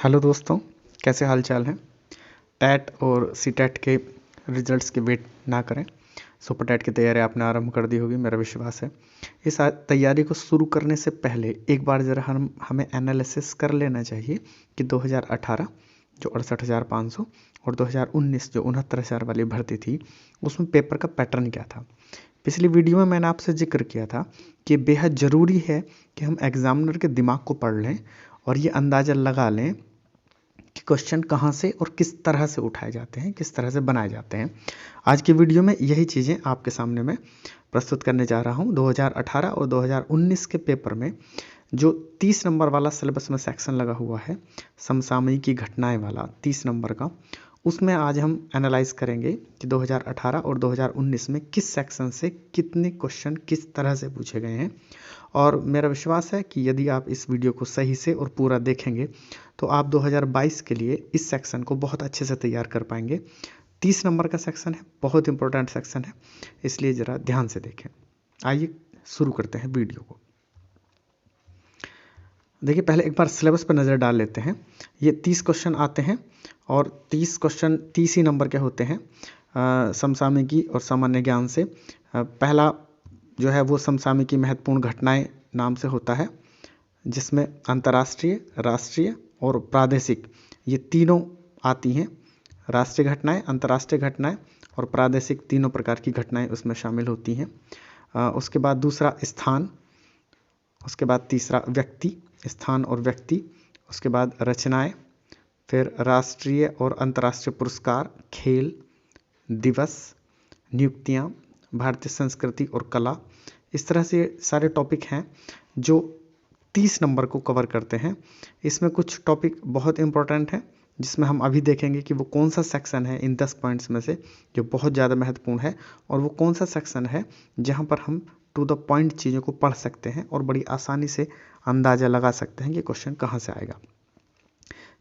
Hello दोस्तों, कैसे हाल चाल हैं। टैट और सी टैट के रिजल्ट्स के वेट ना करें। सुपर टैट की तैयारी आपने आरंभ कर दी होगी, मेरा विश्वास है। इस तैयारी को शुरू करने से पहले एक बार ज़रा हमें एनालिसिस कर लेना चाहिए कि 2018 जो 68,500 और 2019 जो 69,000 वाली भर्ती थी, उसमें पेपर का पैटर्न क्या था। पिछली वीडियो में मैंने आपसे जिक्र किया था कि बेहद ज़रूरी है कि हम एग्जामिनर के दिमाग को पढ़ लें और ये अंदाज़ा लगा लें कि क्वेश्चन कहाँ से और किस तरह से उठाए जाते हैं, किस तरह से बनाए जाते हैं। आज की वीडियो में यही चीज़ें आपके सामने मैं प्रस्तुत करने जा रहा हूँ। 2018 और 2019 के पेपर में जो 30 नंबर वाला सिलेबस में सेक्शन लगा हुआ है, समसामयिकी घटनाएं वाला 30 नंबर का, उसमें आज हम एनालाइज करेंगे कि 2018 और 2019 में किस सेक्शन से कितने क्वेश्चन किस तरह से पूछे गए हैं। और मेरा विश्वास है कि यदि आप इस वीडियो को सही से और पूरा देखेंगे तो आप 2022 के लिए इस सेक्शन को बहुत अच्छे से तैयार कर पाएंगे। 30 नंबर का सेक्शन है, बहुत इंपॉर्टेंट सेक्शन है, इसलिए ज़रा ध्यान से देखें। आइए शुरू करते हैं वीडियो को। देखिए, पहले एक बार सिलेबस पर नज़र डाल लेते हैं। ये 30 क्वेश्चन आते हैं और 30 क्वेश्चन 30 ही नंबर के होते हैं, समसामयिकी और सामान्य ज्ञान से। पहला जो है वो समसामयिकी महत्वपूर्ण घटनाएं नाम से होता है, जिसमें अंतर्राष्ट्रीय, राष्ट्रीय और प्रादेशिक ये तीनों आती हैं। राष्ट्रीय घटनाएं, अंतर्राष्ट्रीय घटनाएं और प्रादेशिक तीनों प्रकार की घटनाएं उसमें शामिल होती हैं। उसके बाद दूसरा स्थान, उसके बाद तीसरा व्यक्ति, स्थान और व्यक्ति, उसके बाद रचनाएं, फिर राष्ट्रीय और अंतर्राष्ट्रीय पुरस्कार, खेल, दिवस, नियुक्तियां, भारतीय संस्कृति और कला। इस तरह से सारे टॉपिक हैं जो 30 नंबर को कवर करते हैं। इसमें कुछ टॉपिक बहुत इंपॉर्टेंट हैं, जिसमें हम अभी देखेंगे कि वो कौन सा सेक्शन है इन 10 पॉइंट्स में से जो बहुत ज़्यादा महत्वपूर्ण है, और वो कौन सा सेक्शन है जहाँ पर हम टू द पॉइंट चीज़ों को पढ़ सकते हैं और बड़ी आसानी से अंदाज़ा लगा सकते हैं कि क्वेश्चन कहाँ से आएगा।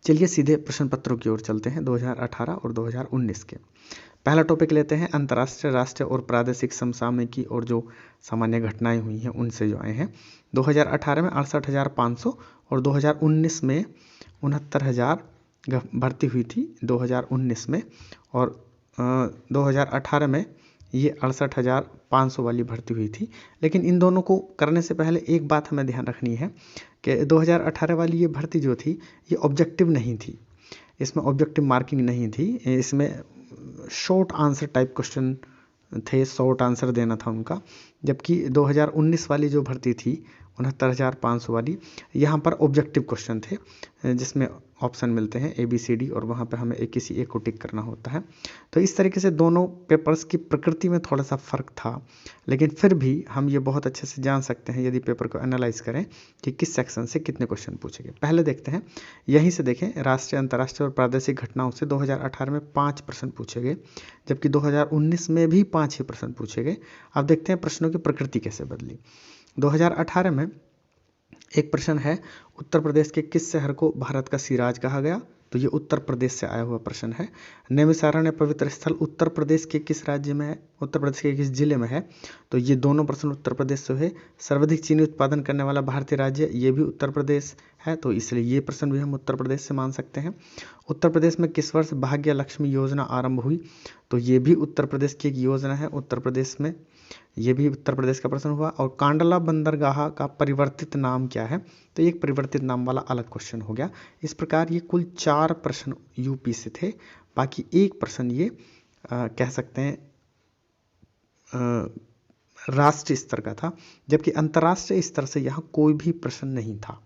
चलिए सीधे प्रश्न पत्रों की ओर चलते हैं 2018 और 2019 के। पहला टॉपिक लेते हैं अंतर्राष्ट्रीय, राष्ट्रीय और प्रादेशिक समसामयिकी और जो सामान्य घटनाएं हुई हैं उनसे जो आए हैं। 2018 में 68,500 और 2019 में 69,000 भर्ती हुई थी 2019 में, और 2018 में ये 68,500 वाली भर्ती हुई थी। लेकिन इन दोनों को करने से पहले एक बात हमें ध्यान रखनी है कि 2018 वाली ये भर्ती जो थी ये ऑब्जेक्टिव नहीं थी, इसमें ऑब्जेक्टिव मार्किंग नहीं थी, इसमें शॉर्ट आंसर टाइप क्वेश्चन थे, शॉर्ट आंसर देना था उनका। जबकि 2019 वाली जो भर्ती थी 69,500 वाली, यहाँ पर ऑब्जेक्टिव क्वेश्चन थे, जिसमें ऑप्शन मिलते हैं ABCD और वहाँ पे हमें किसी एक को टिक करना होता है। तो इस तरीके से दोनों पेपर्स की प्रकृति में थोड़ा सा फ़र्क था, लेकिन फिर भी हम ये बहुत अच्छे से जान सकते हैं यदि पेपर को एनालाइज करें कि किस सेक्शन से कितने क्वेश्चन पूछे गए। पहले देखते हैं, यहीं से देखें, राष्ट्रीय, अंतर्राष्ट्रीय और प्रादेशिक घटनाओं से 2018 में 5 प्रश्न पूछे गए, जबकि 2019 में भी 5 ही प्रश्न पूछे गए। अब देखते हैं प्रश्नों की प्रकृति कैसे बदली। 2018 में एक प्रश्न है, उत्तर प्रदेश के किस शहर को भारत का सिराज कहा गया। तो ये उत्तर प्रदेश से आया हुआ प्रश्न है। नैमिषारण्य पवित्र स्थल उत्तर प्रदेश के किस राज्य में है, उत्तर प्रदेश के किस जिले में है। तो ये दोनों प्रश्न उत्तर प्रदेश से है। सर्वाधिक चीनी उत्पादन करने वाला भारतीय राज्य, ये भी उत्तर प्रदेश है, तो इसलिए ये प्रश्न भी हम उत्तर प्रदेश से मान सकते हैं। उत्तर प्रदेश में किस वर्ष भाग्य लक्ष्मी योजना आरंभ हुई। तो ये भी उत्तर प्रदेश की एक योजना है, उत्तर प्रदेश में, ये भी उत्तर प्रदेश का प्रश्न हुआ। और कांडला बंदरगाह का परिवर्तित नाम क्या है। तो एक परिवर्तित नाम वाला अलग क्वेश्चन हो गया। इस प्रकार ये कुल 4 प्रश्न यूपी से थे, बाकी एक प्रश्न ये कह सकते हैं राष्ट्रीय स्तर का था, जबकि अंतर्राष्ट्रीय स्तर से यहाँ कोई भी प्रश्न नहीं था।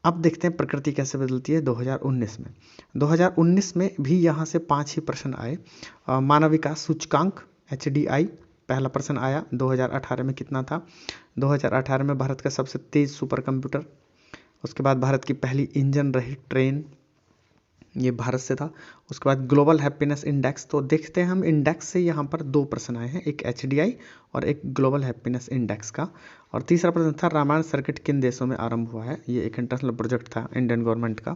अब देखते हैं प्रकृति कैसे बदलती है 2019 में। 2019 में भी यहाँ से 5 ही प्रश्न आए। मानव विकास सूचकांक HDI पहला प्रश्न आया। 2018 में कितना था। 2018 में भारत का सबसे तेज सुपर कंप्यूटर, उसके बाद भारत की पहली इंजन रहित ट्रेन, ये भारत से था। उसके बाद ग्लोबल हैप्पीनेस इंडेक्स। तो देखते हैं हम इंडेक्स से यहाँ पर 2 प्रश्न आए हैं, एक HDI और एक ग्लोबल हैप्पीनेस इंडेक्स का। और तीसरा प्रश्न था रामायण सर्किट किन देशों में आरंभ हुआ है। ये एक इंटरनेशनल प्रोजेक्ट था इंडियन गवर्नमेंट का।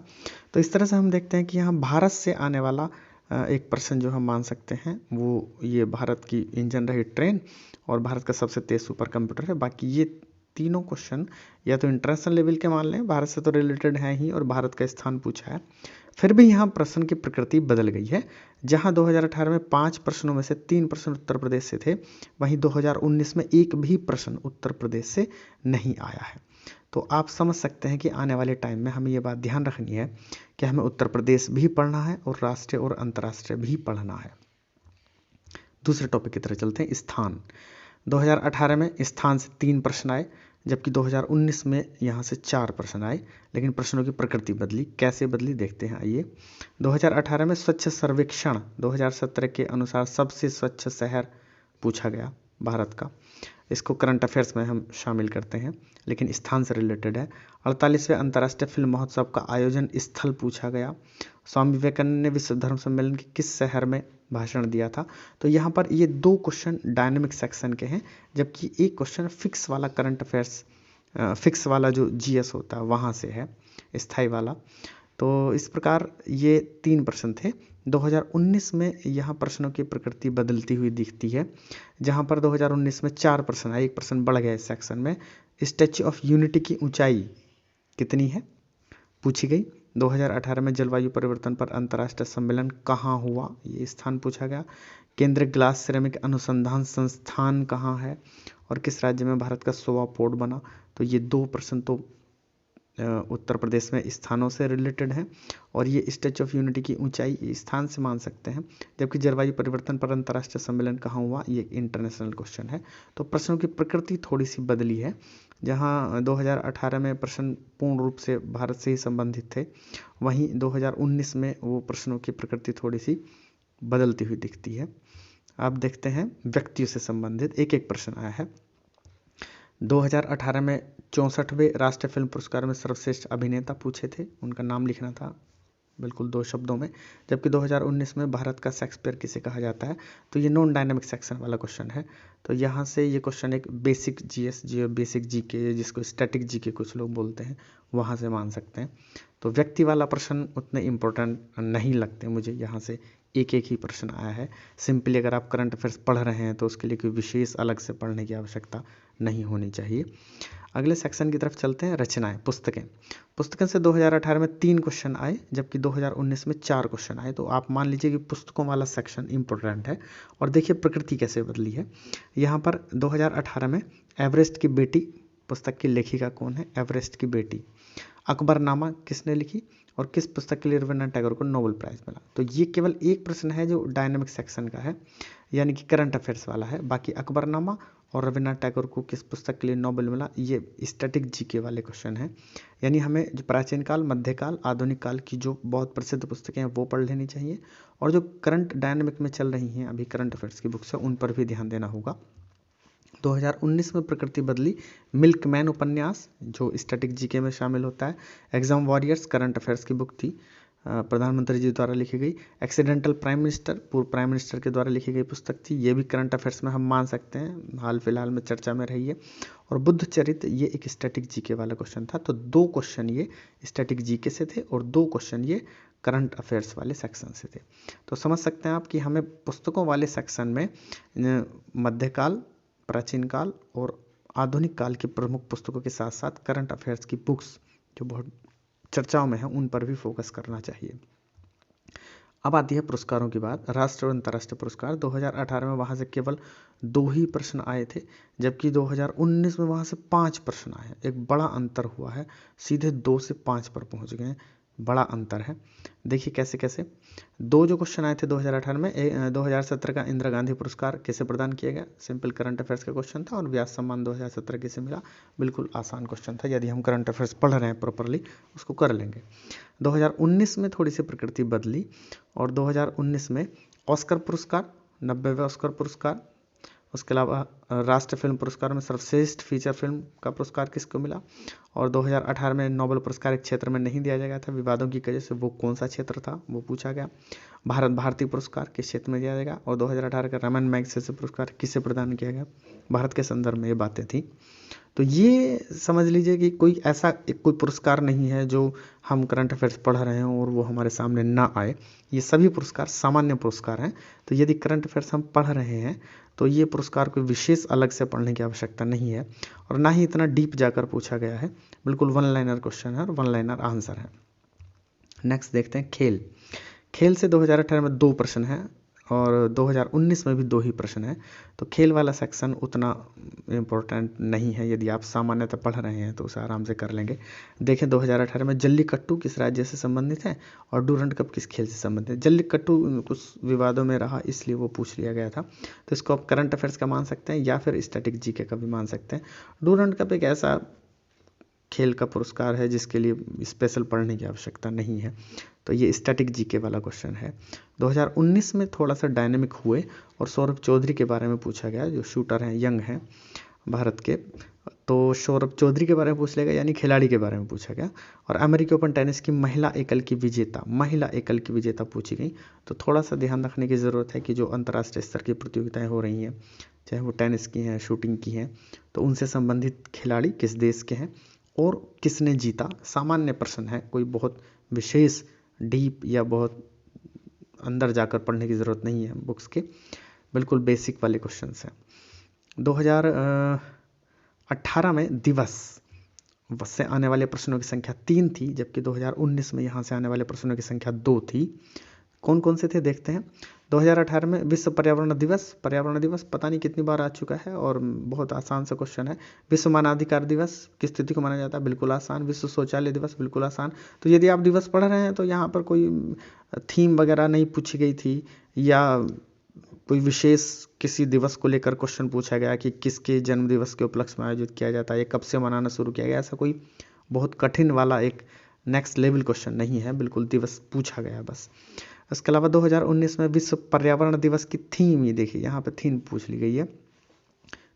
तो इस तरह से हम देखते हैं कि यहाँ भारत से आने वाला एक प्रश्न जो हम मान सकते हैं वो ये भारत की इंजन रहित ट्रेन और भारत का सबसे तेज सुपर कंप्यूटर है। बाकी ये तीनों क्वेश्चन या तो इंटरनेशनल लेवल के मान लें, भारत से तो रिलेटेड है ही और भारत का स्थान पूछा है। फिर भी यहाँ प्रश्न की प्रकृति बदल गई है। जहाँ 2018 में 5 प्रश्नों में से 3 प्रश्न उत्तर प्रदेश से थे, वहीं 2019 में एक भी प्रश्न उत्तर प्रदेश से नहीं आया है। तो आप समझ सकते हैं कि आने वाले टाइम में हमें ये बात ध्यान रखनी है कि हमें उत्तर प्रदेश भी पढ़ना है और राष्ट्रीय और अंतर्राष्ट्रीय भी पढ़ना है। दूसरे टॉपिक की तरफ चलते हैं, स्थान। 2018 में स्थान से 3 प्रश्न आए, जबकि 2019 में यहाँ से 4 प्रश्न आए, लेकिन प्रश्नों की प्रकृति बदली। कैसे बदली देखते हैं, आइए। 2018 में स्वच्छ सर्वेक्षण 2017 के अनुसार सबसे स्वच्छ शहर पूछा गया भारत का। इसको करंट अफेयर्स में हम शामिल करते हैं, लेकिन स्थान से रिलेटेड है। 48वें अंतर्राष्ट्रीय फिल्म महोत्सव का आयोजन स्थल पूछा गया। स्वामी विवेकानंद ने विश्व धर्म सम्मेलन के किस शहर में भाषण दिया था। तो यहाँ पर ये 2 क्वेश्चन डायनेमिक सेक्शन के हैं, जबकि एक क्वेश्चन फिक्स वाला करंट अफेयर्स, फिक्स वाला जो जीएस होता है वहाँ से है, स्थाई वाला। तो इस प्रकार ये 3 प्रश्न थे। 2019 में यहाँ प्रश्नों की प्रकृति बदलती हुई दिखती है, जहाँ पर 2019 में 4 प्रश्न आए, एक प्रश्न बढ़ गया इस सेक्शन में। स्टैच्यू ऑफ यूनिटी की ऊंचाई कितनी है पूछी गई। 2018 में जलवायु परिवर्तन पर अंतर्राष्ट्रीय सम्मेलन कहाँ हुआ, ये स्थान पूछा गया। केंद्रीय ग्लास सिरेमिक अनुसंधान संस्थान कहाँ है और किस राज्य में भारत का 100वां पोर्ट बना। तो ये 2 प्रश्न तो उत्तर प्रदेश में स्थानों से रिलेटेड हैं, और ये स्टैच्यू ऑफ यूनिटी की ऊंचाई स्थान से मान सकते हैं, जबकि जलवायु परिवर्तन पर अंतर्राष्ट्रीय सम्मेलन कहाँ हुआ, ये इंटरनेशनल क्वेश्चन है। तो प्रश्नों की प्रकृति थोड़ी सी बदली है। जहाँ 2018 में प्रश्न पूर्ण रूप से भारत से ही संबंधित थे, वहीं 2019 में वो प्रश्नों की प्रकृति थोड़ी सी बदलती हुई दिखती है। आप देखते हैं व्यक्तियों से संबंधित एक एक प्रश्न आया है। 2018 में 64वें राष्ट्रीय फिल्म पुरस्कार में सर्वश्रेष्ठ अभिनेता पूछे थे, उनका नाम लिखना था बिल्कुल 2 शब्दों में। जबकि 2019 में भारत का शेक्सपियर किसे कहा जाता है। तो ये नॉन डायनामिक सेक्शन वाला क्वेश्चन है। तो यहाँ से ये क्वेश्चन एक बेसिक जीएस बेसिक जीके, जिसको स्टैटिक जीके कुछ लोग बोलते हैं, वहाँ से मान सकते हैं। तो व्यक्ति वाला प्रश्न उतने इम्पोर्टेंट नहीं लगते मुझे, यहाँ से एक एक ही प्रश्न आया है। सिंपली अगर आप करंट अफेयर्स पढ़ रहे हैं तो उसके लिए कोई विशेष अलग से पढ़ने की आवश्यकता नहीं होनी चाहिए। अगले सेक्शन की तरफ चलते हैं, रचनाएं, पुस्तकें। पुस्तकें से 2018 में 3 क्वेश्चन आए, जबकि 2019 में 4 क्वेश्चन आए। तो आप मान लीजिए कि पुस्तकों वाला सेक्शन इंपॉर्टेंट है। और देखिए प्रकृति कैसे बदली है। यहाँ पर 2018 में एवरेस्ट की बेटी पुस्तक की लेखिका कौन है, एवरेस्ट की बेटी। अकबरनामा किसने लिखी और किस पुस्तक के लिए रविन्द्रनाथ टैगोर को नोबेल प्राइज़ मिला। तो ये केवल एक प्रश्न है जो डायनेमिक सेक्शन का है, यानी कि करंट अफेयर्स वाला है। बाकी अकबरनामा और रविन्द्रनाथ टैगोर को किस पुस्तक के लिए नोबेल मिला, ये स्टैटिक जीके वाले क्वेश्चन हैं। यानी हमें जो प्राचीन काल, मध्यकाल, आधुनिक काल की जो बहुत प्रसिद्ध पुस्तकें हैं वो पढ़ लेनी चाहिए, और जो करंट डायनेमिक में चल रही हैं अभी करंट अफेयर्स की बुक्स है, उन पर भी ध्यान देना होगा। 2019 में प्रकृति बदली, मिल्कमैन उपन्यास जो स्टैटिक जीके में शामिल होता है। एग्जाम वॉरियर्स करंट अफेयर्स की बुक थी, प्रधानमंत्री जी द्वारा लिखी गई। एक्सीडेंटल प्राइम मिनिस्टर, पूर्व प्राइम मिनिस्टर के द्वारा लिखी गई पुस्तक थी, ये भी करंट अफेयर्स में हम मान सकते हैं, हाल फिलहाल में चर्चा में रही है। और बुद्ध चरित्र, ये एक स्टैटिक जीके वाला क्वेश्चन था। तो 2 क्वेश्चन ये स्टैटिक जीके से थे और 2 क्वेश्चन ये करंट अफेयर्स वाले सेक्शन से थे। तो समझ सकते हैं आप कि हमें पुस्तकों वाले सेक्शन में मध्यकाल, प्राचीन काल और आधुनिक काल की प्रमुख पुस्तकों के साथ साथ करंट अफेयर्स की बुक्स जो बहुत चर्चाओं में है उन पर भी फोकस करना चाहिए। अब आती है पुरस्कारों की बात। राष्ट्रीय और अंतर्राष्ट्रीय पुरस्कार 2018 में वहाँ से केवल 2 ही प्रश्न आए थे, जबकि 2019 में वहाँ से 5 प्रश्न आए हैं। एक बड़ा अंतर हुआ है, सीधे 2 से 5 पर पहुँच गए हैं, बड़ा अंतर है। देखिए कैसे कैसे 2 जो क्वेश्चन आए थे 2018 में, 2017 का इंदिरा गांधी पुरस्कार किसे प्रदान किया गया, सिंपल करंट अफेयर्स का क्वेश्चन था। और व्यास सम्मान 2017 किसे मिला, बिल्कुल आसान क्वेश्चन था, यदि हम करंट अफेयर्स पढ़ रहे हैं प्रॉपरली उसको कर लेंगे। 2019 में थोड़ी सी प्रकृति बदली, और 2019 में ऑस्कर पुरस्कार, 90वें ऑस्कर पुरस्कार, उसके अलावा राष्ट्रीय फिल्म पुरस्कार में सर्वश्रेष्ठ फीचर फिल्म का पुरस्कार किसको मिला। और 2018 में नोबेल पुरस्कार एक क्षेत्र में नहीं दिया गया था विवादों की वजह से, वो कौन सा क्षेत्र था वो पूछा गया। भारत भारती पुरस्कार किस क्षेत्र में दिया जाएगा। और 2018 का रमन मैगसेसे पुरस्कार किसे प्रदान किया गया, भारत के संदर्भ में ये बातें थी। तो ये समझ लीजिए कि कोई ऐसा कोई पुरस्कार नहीं है जो हम करंट अफेयर्स पढ़ रहे हैं और वो हमारे सामने ना आए। ये सभी पुरस्कार सामान्य पुरस्कार हैं। तो यदि करंट अफेयर्स हम पढ़ रहे हैं तो ये पुरस्कार कोई विशेष अलग से पढ़ने की आवश्यकता नहीं है और ना ही इतना डीप जाकर पूछा गया है। बिल्कुल वन लाइनर क्वेश्चन है और वन लाइनर आंसर है। नेक्स्ट देखते हैं खेल। खेल से 2018 में 2 प्रश्न हैं और 2019 में भी 2 ही प्रश्न हैं। तो खेल वाला सेक्शन उतना इम्पोर्टेंट नहीं है, यदि आप सामान्यतः पढ़ रहे हैं तो उसे आराम से कर लेंगे। देखें 2018 में जल्लीकट्टू किस राज्य से संबंधित है और डूरंड कप किस खेल से संबंधित है। जल्लीकट्टू कुछ विवादों में रहा इसलिए वो पूछ लिया गया था, तो इसको आप करंट अफेयर्स का मान सकते हैं या फिर स्टैटिक जीके का भी मान सकते हैं। डूरंड कप एक ऐसा खेल का पुरस्कार है जिसके लिए स्पेशल पढ़ने की आवश्यकता नहीं है। तो ये स्टैटिक जीके वाला क्वेश्चन है। 2019 में थोड़ा सा डायनेमिक हुए और सौरभ चौधरी के बारे में पूछा गया, जो शूटर हैं, यंग हैं भारत के। तो सौरभ चौधरी के बारे में पूछ लिया गया, यानी खिलाड़ी के बारे में पूछा गया। और अमेरिकी ओपन टेनिस की महिला एकल की विजेता पूछी गई। तो थोड़ा सा ध्यान रखने की ज़रूरत है कि जो अंतर्राष्ट्रीय स्तर की प्रतियोगिताएं हो रही हैं, चाहे वो टेनिस की हैं, शूटिंग की हैं, तो उनसे संबंधित खिलाड़ी किस देश के हैं और किसने जीता। सामान्य प्रश्न है, कोई बहुत विशेष डीप या बहुत अंदर जाकर पढ़ने की ज़रूरत नहीं है बुक्स के, बिल्कुल बेसिक वाले क्वेश्चंस हैं। 2018 में दिवस से आने वाले प्रश्नों की संख्या 3 थी, जबकि 2019 में यहाँ से आने वाले प्रश्नों की संख्या 2 थी। कौन कौन से थे देखते हैं। 2018 में विश्व पर्यावरण दिवस पता नहीं कितनी बार आ चुका है और बहुत आसान सा क्वेश्चन है। विश्व मानवाधिकार दिवस किस तिथि को माना जाता है, बिल्कुल आसान। विश्व शौचालय दिवस, बिल्कुल आसान। तो यदि आप दिवस पढ़ रहे हैं तो यहाँ पर कोई थीम वगैरह नहीं पूछी गई थी या कोई विशेष किसी दिवस को लेकर क्वेश्चन पूछा गया कि किसके जन्म दिवस के उपलक्ष्य में आयोजित किया जाता है, ये कब से मनाना शुरू किया गया। ऐसा कोई बहुत कठिन वाला एक नेक्स्ट लेवल क्वेश्चन नहीं है, बिल्कुल दिवस पूछा गया बस। इसके अलावा 2019 में विश्व पर्यावरण दिवस की थीम, ये देखिए यहाँ पे थीम पूछ ली गई है,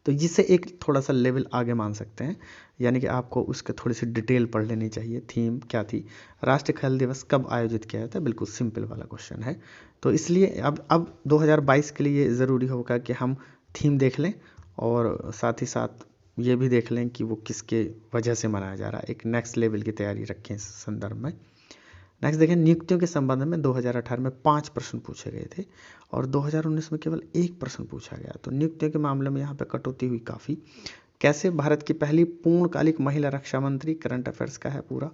तो जिससे एक थोड़ा सा लेवल आगे मान सकते हैं, यानी कि आपको उसके थोड़ी सी डिटेल पढ़ लेनी चाहिए। थीम क्या थी। राष्ट्रीय खेल दिवस कब आयोजित किया जाता है, बिल्कुल सिंपल वाला क्वेश्चन है। तो इसलिए अब 2022 के लिए ज़रूरी होगा कि हम थीम देख लें और साथ ही साथ ये भी देख लें कि वो किसके वजह से मनाया जा रहा है। एक नेक्स्ट लेवल की तैयारी रखें इस संदर्भ में। नेक्स्ट देखें, नियुक्तियों के संबंध में 2018 में 5 प्रश्न पूछे गए थे और 2019 में केवल 1 प्रश्न पूछा गया। तो नियुक्तियों के मामले में यहाँ पे कटौती हुई काफ़ी। कैसे, भारत की पहली पूर्णकालिक महिला रक्षा मंत्री, करंट अफेयर्स का है पूरा,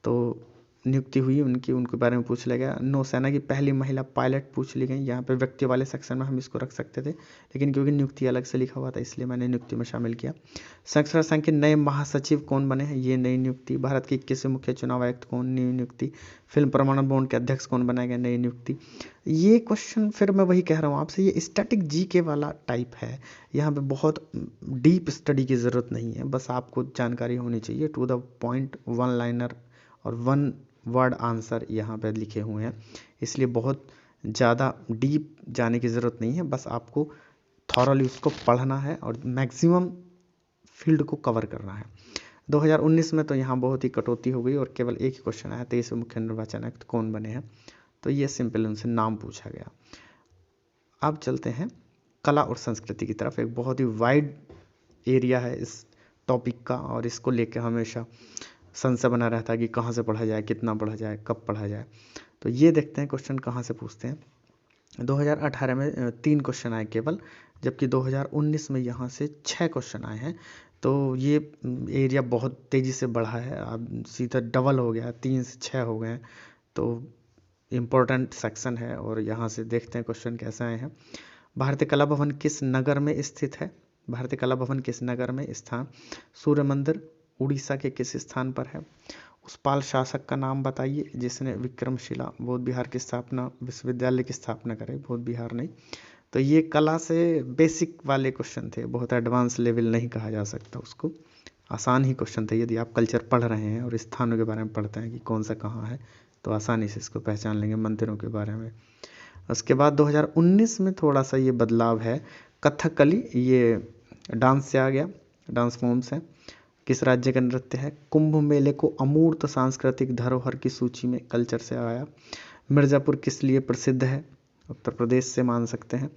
तो नियुक्ति हुई उनके बारे में पूछ लिया गया। नौसेना की पहली महिला पायलट पूछ ली गई। यहाँ पे व्यक्ति वाले सेक्शन में हम इसको रख सकते थे, लेकिन क्योंकि नियुक्ति अलग से लिखा हुआ था इसलिए मैंने नियुक्ति में शामिल किया। संयुक्त राष्ट्र संघ के नए महासचिव कौन बने हैं, ये नई नियुक्ति। भारत के 21वें मुख्य चुनाव आयुक्त कौन, नई नियुक्ति। फिल्म प्रमाणन बोर्ड के अध्यक्ष कौन बनाए गए, नई नियुक्ति। ये क्वेश्चन फिर मैं वही कह रहा हूँ आपसे, ये स्टैटिक जीके वाला टाइप है। यहाँ पे बहुत डीप स्टडी की ज़रूरत नहीं है, बस आपको जानकारी होनी चाहिए, to the point, one liner और वन वर्ड आंसर यहाँ पे लिखे हुए हैं, इसलिए बहुत ज़्यादा डीप जाने की ज़रूरत नहीं है। बस आपको थॉरली उसको पढ़ना है और मैक्सिमम फील्ड को कवर करना है। 2019 में तो यहाँ बहुत ही कटौती हो गई और केवल एक ही क्वेश्चन आया, 23वें मुख्य निर्वाचन आयुक्त कौन बने हैं, तो ये सिंपल उनसे नाम पूछा गया। अब चलते हैं कला और संस्कृति की तरफ। एक बहुत ही वाइड एरिया है इस टॉपिक का और इसको लेकर हमेशा संशय बना रहता है कि कहाँ से पढ़ा जाए, कितना पढ़ा जाए, कब पढ़ा जाए। तो ये देखते हैं क्वेश्चन कहाँ से पूछते हैं। 2018 में 3 क्वेश्चन आए केवल, जबकि 2019 में यहाँ से 6 क्वेश्चन आए हैं। तो ये एरिया बहुत तेज़ी से बढ़ा है, अब सीधा डबल हो गया, 3 से 6 हो गए हैं। तो इम्पोर्टेंट सेक्शन है और यहाँ से देखते हैं क्वेश्चन कैसे आए हैं। भारतीय कला भवन किस नगर में स्थित है, भारतीय कला भवन किस नगर में स्थान। सूर्य मंदिर उड़ीसा के किस स्थान पर है। उस पाल शासक का नाम बताइए जिसने विक्रमशिला बौद्ध विहार की स्थापना, विश्वविद्यालय की स्थापना करे, बौद्ध विहार नहीं। तो ये कला से बेसिक वाले क्वेश्चन थे, बहुत एडवांस लेवल नहीं कहा जा सकता उसको, आसान ही क्वेश्चन थे। यदि आप कल्चर पढ़ रहे हैं और स्थानों के बारे में पढ़ते हैं कि कौन सा कहाँ है, तो आसानी से इसको पहचान लेंगे, मंदिरों के बारे में। उसके बाद 2019 में थोड़ा सा ये बदलाव है। कथकली ये डांस से आ गया, डांस फॉर्म्स है। किस राज्य का नृत्य है। कुंभ मेले को अमूर्त सांस्कृतिक धरोहर की सूची में कल्चर से आया। मिर्ज़ापुर किस लिए प्रसिद्ध है, उत्तर प्रदेश से मान सकते हैं।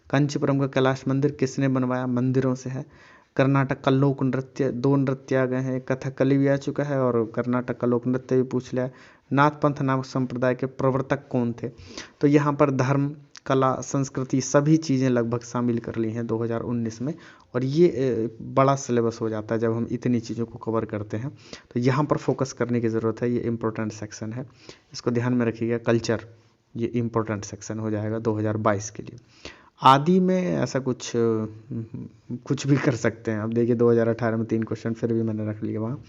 कांचीपुरम का कैलाश मंदिर किसने बनवाया, मंदिरों से है। कर्नाटक का लोक नृत्य, 2 नृत्य आ गए हैं, कथकली भी आ चुका है और कर्नाटक का लोक नृत्य भी पूछ लिया है। नाथ पंथ नामक संप्रदाय के प्रवर्तक कौन थे? तो यहाँ पर धर्म, कला, संस्कृति सभी चीज़ें लगभग शामिल कर ली हैं 2019 में। और ये बड़ा सिलेबस हो जाता है जब हम इतनी चीज़ों को कवर करते हैं, तो यहाँ पर फोकस करने की ज़रूरत है। ये इम्पोर्टेंट सेक्शन है, इसको ध्यान में रखिएगा। कल्चर, ये इम्पोर्टेंट सेक्शन हो जाएगा 2022 के लिए। आदि में ऐसा कुछ भी कर सकते हैं। अब देखिए 2018 में 3 क्वेश्चन फिर भी मैंने रख लिए वहाँ।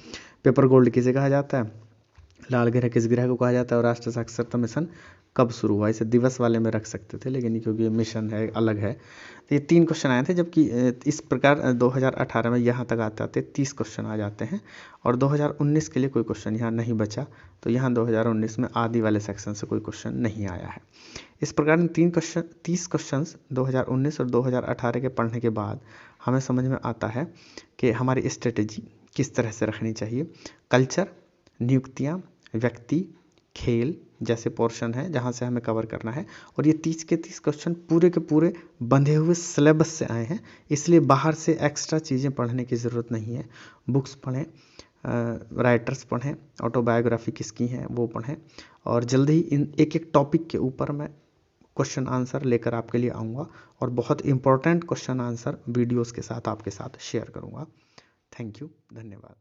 पेपर गोल्ड किसे कहा जाता है, लाल ग्रह किस ग्रह को कहा जाता है, और राष्ट्रीय साक्षरता मिशन कब शुरू हुआ? इसे दिवस वाले में रख सकते थे, लेकिन क्योंकि ये मिशन है, अलग है, तो ये 3 क्वेश्चन आए थे। जबकि इस प्रकार 2018 में यहाँ तक आते आते 30 क्वेश्चन आ जाते हैं, और 2019 के लिए कोई क्वेश्चन यहाँ नहीं बचा। तो यहाँ 2019 में आदि वाले सेक्शन से कोई क्वेश्चन नहीं आया है। इस प्रकार 30 क्वेश्चन 2019 और 2018 के पढ़ने के बाद हमें समझ में आता है कि हमारी स्ट्रेटेजी किस तरह से रखनी चाहिए। कल्चर, नियुक्तियाँ, व्यक्ति, खेल जैसे पोर्शन है जहाँ से हमें कवर करना है। और ये 30 के 30 क्वेश्चन पूरे के पूरे बंधे हुए सिलेबस से आए हैं, इसलिए बाहर से एक्स्ट्रा चीज़ें पढ़ने की ज़रूरत नहीं है। बुक्स पढ़ें, राइटर्स पढ़ें, ऑटोबायोग्राफी किसकी हैं वो पढ़ें, और जल्द ही इन एक एक टॉपिक के ऊपर मैं क्वेश्चन आंसर लेकर आपके लिए आऊँगा, और बहुत इंपॉर्टेंट क्वेश्चन आंसर वीडियोज़ के साथ आपके साथ शेयर करूँगा। थैंक यू, धन्यवाद।